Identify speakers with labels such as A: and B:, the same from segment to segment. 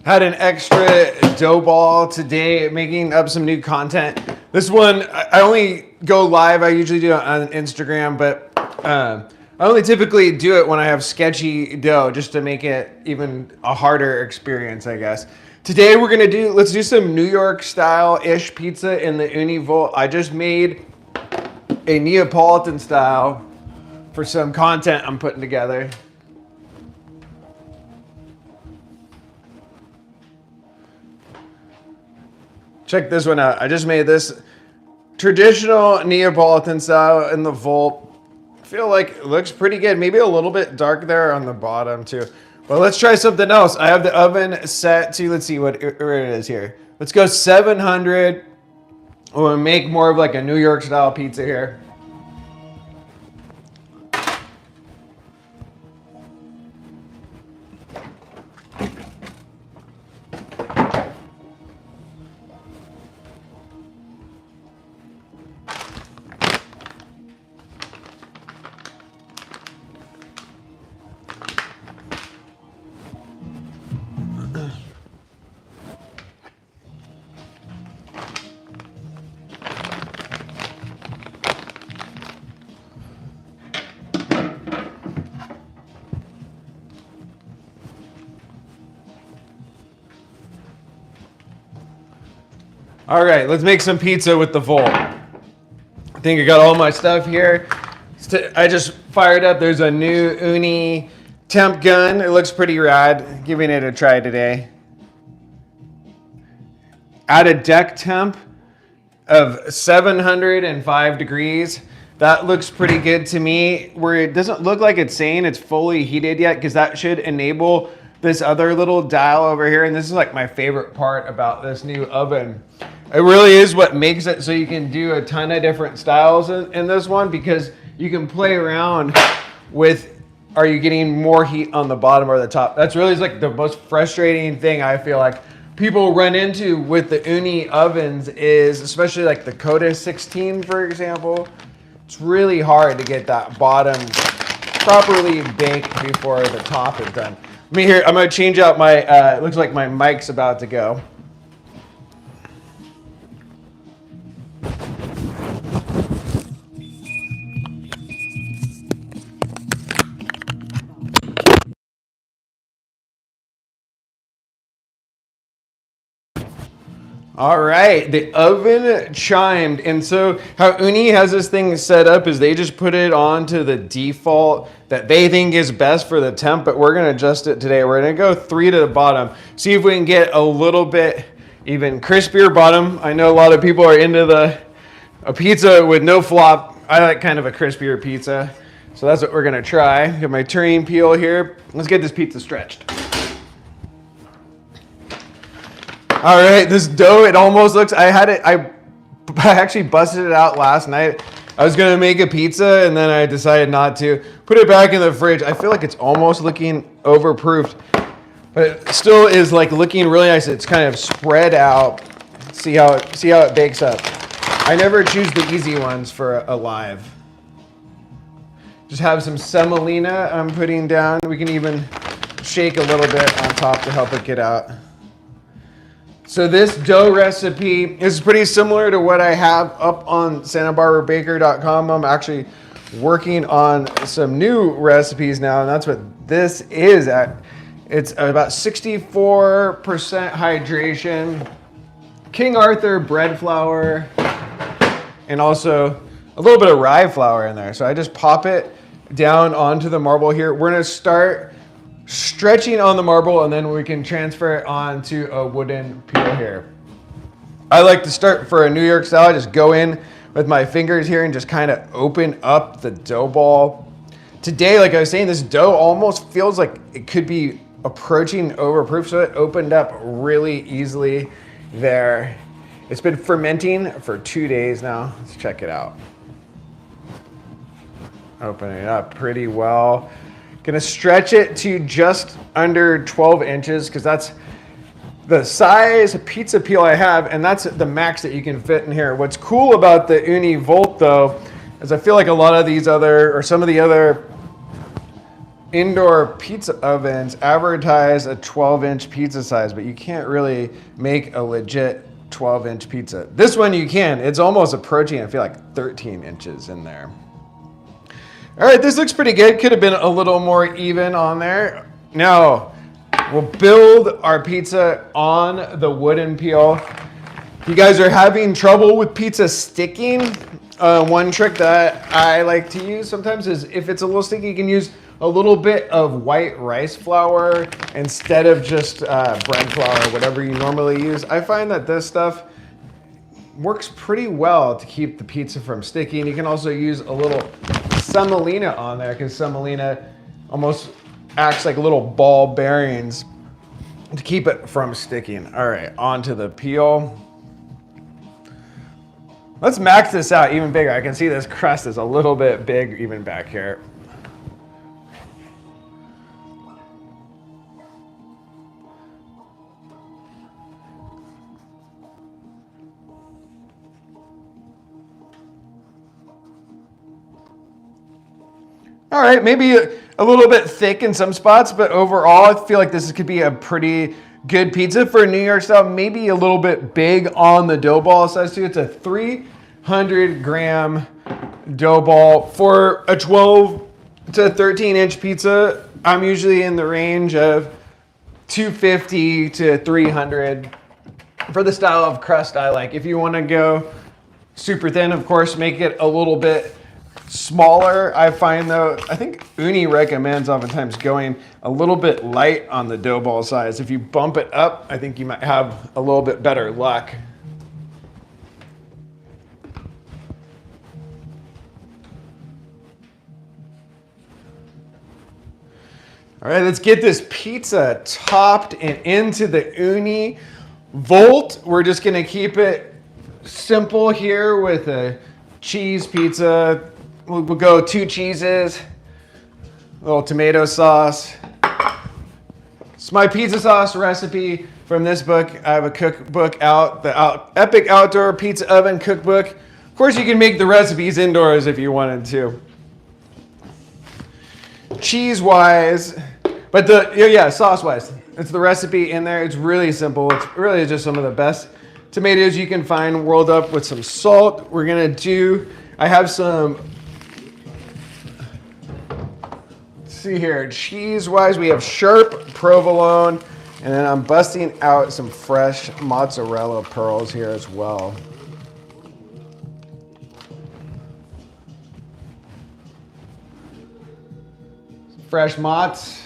A: Had an extra dough ball today, making up some new content. This one, I only go live. I usually do it on Instagram, but I only typically do it when I have sketchy dough, just to make it even a harder experience, I guess. Today let's do some New York style-ish pizza in the Ooni Volt. I just made a Neapolitan style for some content I'm putting together. Check this one out. I just made this traditional Neapolitan style in the Volt. I feel like it looks pretty good. Maybe a little bit dark there on the bottom too. But let's try something else. I have the oven set to, let's see where it is here. Let's go 700. We'll make more of like a New York style pizza here. All right, let's make some pizza with the Volt. I think I got all my stuff here. I just fired up. There's a new Ooni temp gun. It looks pretty rad. Giving it a try today. At a deck temp of 705 degrees. That looks pretty good to me. Where it doesn't look like it's saying it's fully heated yet, because that should enable this other little dial over here. And this is like my favorite part about this new oven. It really is what makes it so you can do a ton of different styles in this one, because you can play around with, are you getting more heat on the bottom or the top? That's really like the most frustrating thing I feel like people run into with the Ooni ovens is, especially like the Coda 16, for example. It's really hard to get that bottom properly baked before the top is done. I'm gonna change out my, it looks like my mic's about to go. All right, the oven chimed. And so how Ooni has this thing set up is they just put it onto the default that they think is best for the temp, but we're gonna adjust it today. We're gonna go 3 to the bottom, see if we can get a little bit even crispier bottom. I know a lot of people are into a pizza with no flop. I like kind of a crispier pizza. So that's what we're gonna try. Got my tureen peel here. Let's get this pizza stretched. All right, this dough, it almost looks, I actually busted it out last night. I was gonna make a pizza and then I decided not to. Put it back in the fridge. I feel like it's almost looking overproofed, but it still is like looking really nice. It's kind of spread out. See how it bakes up. I never choose the easy ones for a live. Just have some semolina I'm putting down. We can even shake a little bit on top to help it get out. So this dough recipe is pretty similar to what I have up on SantaBarbaraBaker.com. I'm actually working on some new recipes now, and that's what this is at. It's about 64% hydration, King Arthur bread flour, and also a little bit of rye flour in there. So I just pop it down onto the marble here. We're gonna start stretching on the marble, and then we can transfer it onto a wooden peel here. I like to start for a New York style. I just go in with my fingers here and just kind of open up the dough ball. Today, like I was saying, this dough almost feels like it could be approaching overproof, so it opened up really easily there. It's been fermenting for 2 days now. Let's check it out. Opening it up pretty well. Gonna stretch it to just under 12 inches because that's the size pizza peel I have, and that's the max that you can fit in here. What's cool about the Ooni Volt though, is I feel like a lot of these other, or some of the other indoor pizza ovens advertise a 12-inch pizza size, but you can't really make a legit 12-inch pizza. This one you can. It's almost approaching, I feel like 13 inches in there. All right, this looks pretty good. Could have been a little more even on there. Now, we'll build our pizza on the wooden peel. If you guys are having trouble with pizza sticking, one trick that I like to use sometimes is if it's a little sticky, you can use a little bit of white rice flour instead of just bread flour, whatever you normally use. I find that this stuff works pretty well to keep the pizza from sticking. You can also use a little semolina on there because semolina almost acts like little ball bearings to keep it from sticking. All right, onto the peel. Let's max this out even bigger. I can see this crust is a little bit big even back here. All right, maybe a little bit thick in some spots, but overall, I feel like this could be a pretty good pizza for New York style. Maybe a little bit big on the dough ball size too. It's a 300-gram dough ball for a 12 to 13-inch pizza. I'm usually in the range of 250 to 300 for the style of crust I like. If you want to go super thin, of course, make it a little bit smaller. I find though, I think Ooni recommends oftentimes going a little bit light on the dough ball size. If you bump it up, I think you might have a little bit better luck. All right, let's get this pizza topped and into the Ooni Volt. We're just gonna keep it simple here with a cheese pizza. We'll go 2 cheeses, a little tomato sauce. It's my pizza sauce recipe from this book. I have a cookbook out, the Epic Outdoor Pizza Oven Cookbook. Of course, you can make the recipes indoors if you wanted to. Cheese-wise, but sauce-wise, it's the recipe in there. It's really simple. It's really just some of the best tomatoes you can find, rolled up with some salt. I have some, see here, cheese-wise, we have sharp provolone, and then I'm busting out some fresh mozzarella pearls here as well. Fresh mozz.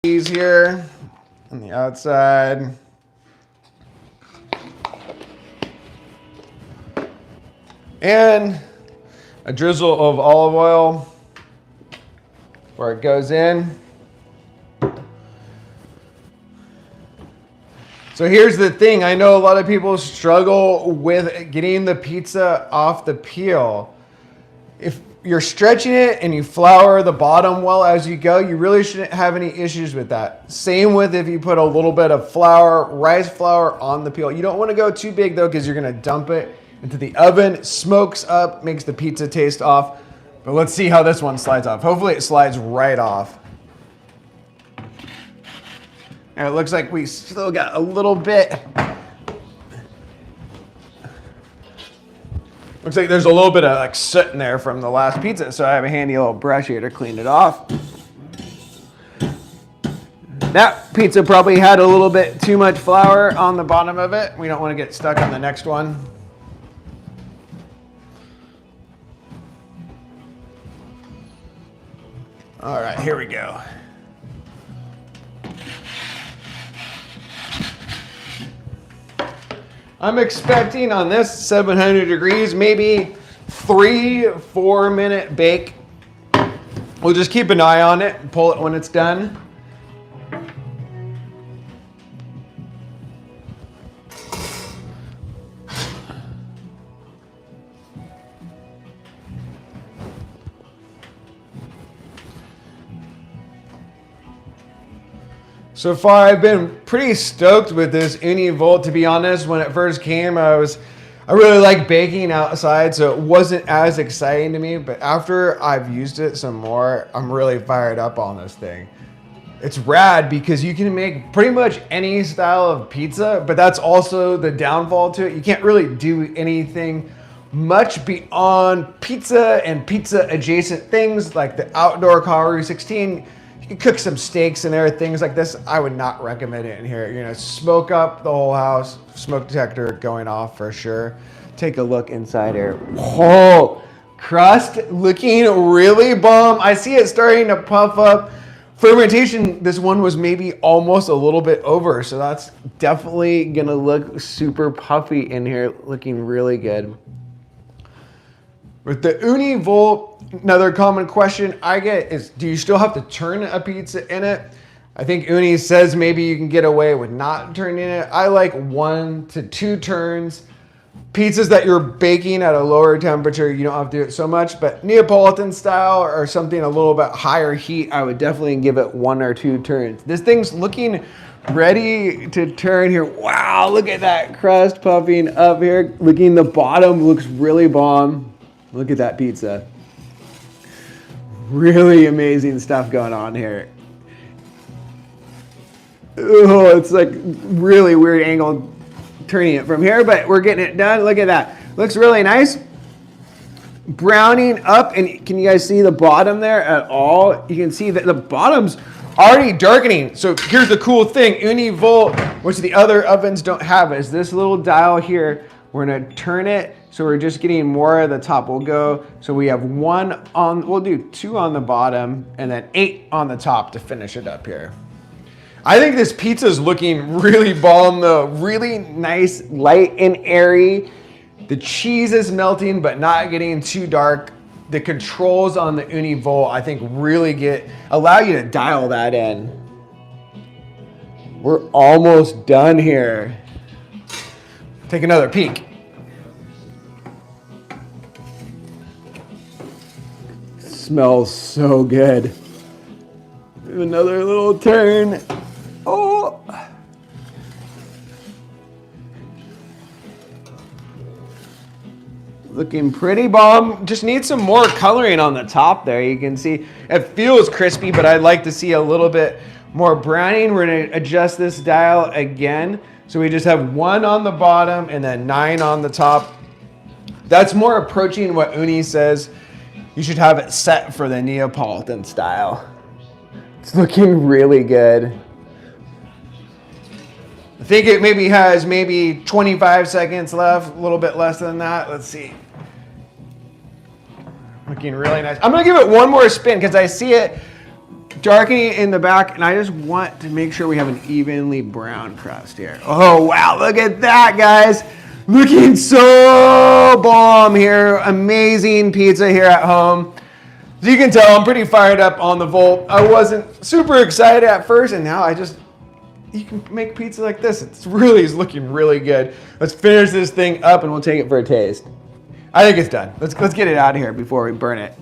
A: These here on the outside. And a drizzle of olive oil where it goes in. So here's the thing. I know a lot of people struggle with getting the pizza off the peel. If you're stretching it and you flour the bottom well as you go, you really shouldn't have any issues with that. Same with if you put a little bit of flour, rice flour on the peel. You don't want to go too big though, because you're going to dump it into the oven, smokes up, makes the pizza taste off. But let's see how this one slides off. Hopefully it slides right off. And it looks like we still got a little bit. Looks like there's a little bit of like soot in there from the last pizza. So I have a handy little brush here to clean it off. That pizza probably had a little bit too much flour on the bottom of it. We don't want to get stuck on the next one. All right, here we go. I'm expecting on this 700 degrees, maybe 3-4 minute bake. We'll just keep an eye on it and pull it when it's done. So far, I've been pretty stoked with this Ooni Volt. To be honest, when it first came, I really like baking outside, so it wasn't as exciting to me. But after I've used it some more, I'm really fired up on this thing. It's rad because you can make pretty much any style of pizza, but that's also the downfall to it. You can't really do anything much beyond pizza and pizza adjacent things like the outdoor Colorado 16. You can cook some steaks in there, things like this. I would not recommend it in here. You're gonna smoke up the whole house. Smoke detector going off for sure. Take a look inside here. Whoa, crust looking really bomb. I see it starting to puff up. Fermentation, this one was maybe almost a little bit over, so that's definitely gonna look super puffy in here, looking really good. With the Ooni Volt, another common question I get is, do you still have to turn a pizza in it? I think Ooni says maybe you can get away with not turning it. I like 1 to 2 turns. Pizzas that you're baking at a lower temperature, you don't have to do it so much, but Neapolitan style or something a little bit higher heat, I would definitely give it 1 or 2 turns. This thing's looking ready to turn here. Wow, look at that crust puffing up here. Looking, the bottom looks really bomb. Look at that pizza. Really amazing stuff going on here. Oh, it's like really weird angle turning it from here, but we're getting it done. Look at that. Looks really nice. Browning up, and can you guys see the bottom there at all? You can see that the bottom's already darkening. So here's the cool thing. Ooni Volt, which the other ovens don't have, is this little dial here. We're gonna turn it, so we're just getting more of the top. We'll go, so we have 1 on, we'll do 2 on the bottom, and then 8 on the top to finish it up here. I think this pizza is looking really bomb though. Really nice, light and airy. The cheese is melting, but not getting too dark. The controls on the Ooni Volt, I think, really allow you to dial that in. We're almost done here. Take another peek. Smells so good. Another little turn. Oh. Looking pretty bomb. Just need some more coloring on the top there. You can see it feels crispy, but I'd like to see a little bit more browning. We're gonna adjust this dial again. So we just have 1 on the bottom and then 9 on the top. That's more approaching what Ooni says. You should have it set for the Neapolitan style. It's looking really good. I think it maybe has 25 seconds left, a little bit less than that. Let's see. Looking really nice. I'm gonna give it 1 more spin because I see it darkening in the back, and I just want to make sure we have an evenly brown crust here. Oh, wow, look at that, guys. Looking so bomb here. Amazing pizza here at home. As you can tell, I'm pretty fired up on the Volt. I wasn't super excited at first, and now you can make pizza like this. It's looking really good. Let's finish this thing up, and we'll take it for a taste. I think it's done. Let's get it out of here before we burn it.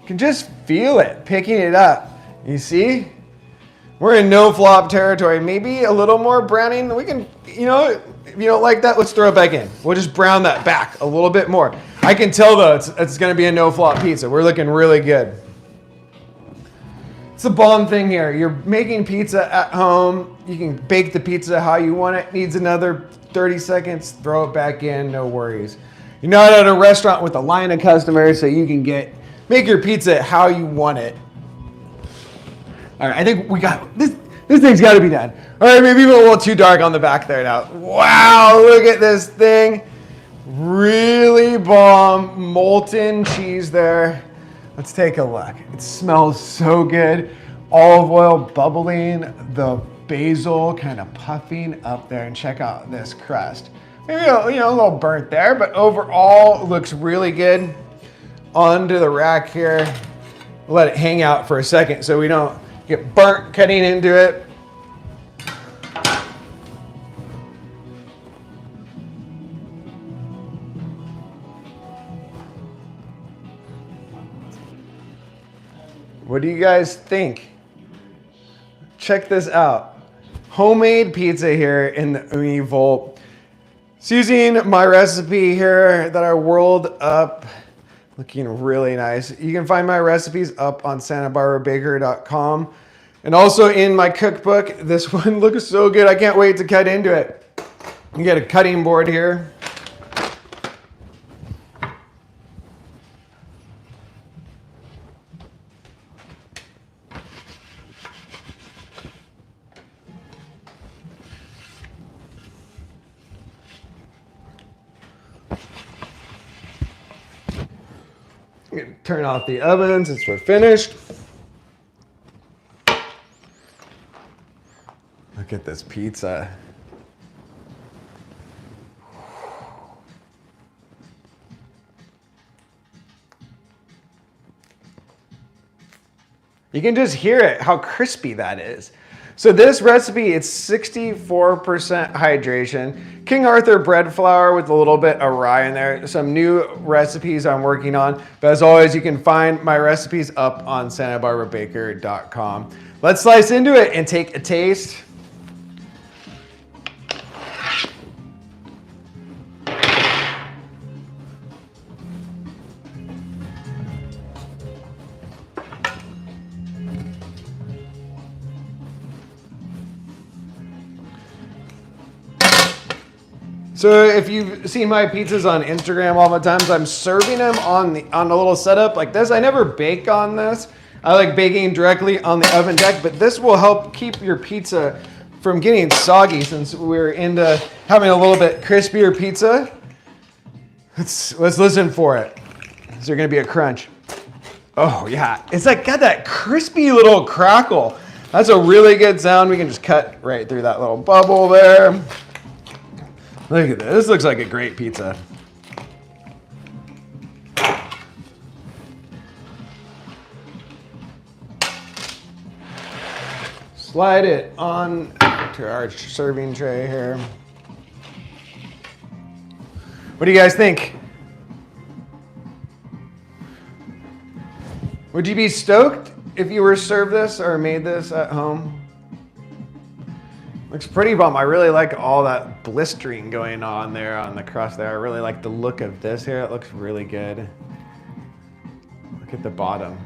A: You can just feel it picking it up. You see? We're in no flop territory. Maybe a little more browning. We can, if you don't like that, let's throw it back in. We'll just brown that back a little bit more. I can tell though, it's going to be a no flop pizza. We're looking really good. It's the bomb thing here. You're making pizza at home. You can bake the pizza how you want it. Needs another 30 seconds. Throw it back in, no worries. You're not at a restaurant with a line of customers, so you can make your pizza how you want it. All right, I think we got this. This thing's got to be done. All right, maybe a little too dark on the back there now. Wow, look at this thing. Really bomb molten cheese there. Let's take a look. It smells so good. Olive oil bubbling, the basil kind of puffing up there, and check out this crust. Maybe a little burnt there, but overall it looks really good. Onto the rack here. Let it hang out for a second so we don't get burnt cutting into it. What do you guys think? Check this out. Homemade pizza here in the Ooni Volt. It's using my recipe here that I whirled up. Looking really nice. You can find my recipes up on santabarbarabaker.com. And also in my cookbook. This one looks so good. I can't wait to cut into it. You get a cutting board here. Turn off the oven since we're finished. Look at this pizza. You can just hear it, how crispy that is. So this recipe, it's 64% hydration. King Arthur bread flour with a little bit of rye in there. Some new recipes I'm working on. But as always, you can find my recipes up on santabarbarabaker.com. Let's slice into it and take a taste. So if you've seen my pizzas on Instagram all the times, I'm serving them on a little setup like this. I never bake on this. I like baking directly on the oven deck, but this will help keep your pizza from getting soggy since we're into having a little bit crispier pizza. Let's listen for it. Is there gonna be a crunch? Oh yeah, it's like got that crispy little crackle. That's a really good sound. We can just cut right through that little bubble there. Look at this. This looks like a great pizza. Slide it on to our serving tray here. What do you guys think? Would you be stoked if you were served this or made this at home? Looks pretty bomb. I really like all that blistering going on there on the crust there. I really like the look of this here. It looks really good. Look at the bottom.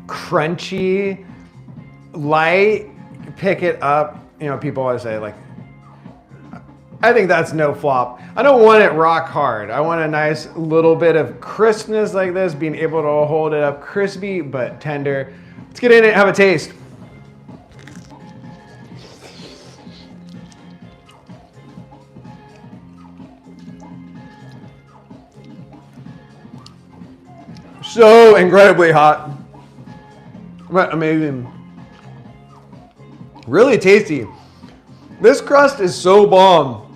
A: Crunchy, light, pick it up. You know, people always say like, I think that's no flop. I don't want it rock hard. I want a nice little bit of crispness like this, being able to hold it up crispy but tender. Let's get in it and have a taste. So incredibly hot. Amazing. Really tasty. This crust is so bomb.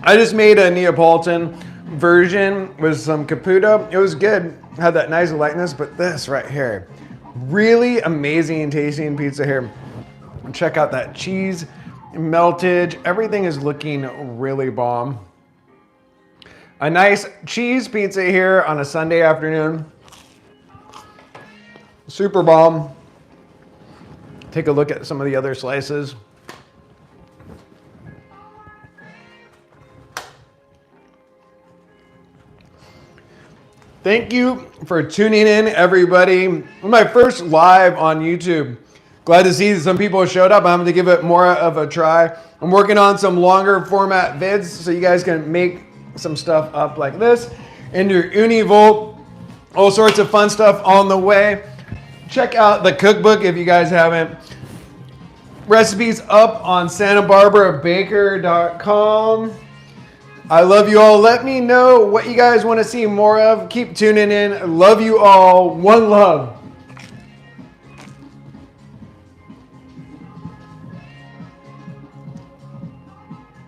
A: I just made a Neapolitan version with some Caputo. It was good. Had that nice lightness, but this right here, really amazing tasting pizza here. Check out that cheese meltage. Everything is looking really bomb. A nice cheese pizza here on a Sunday afternoon. Super bomb. Take a look at some of the other slices. Thank you for tuning in, everybody. My first live on YouTube. Glad to see that some people showed up. I'm going to give it more of a try. I'm working on some longer format vids so you guys can make some stuff up like this in your Ooni Volt. All sorts of fun stuff on the way. Check out the cookbook if you guys haven't. Recipes up on SantaBarbaraBaker.com. I love you all. Let me know what you guys want to see more of. Keep tuning in. Love you all. One love.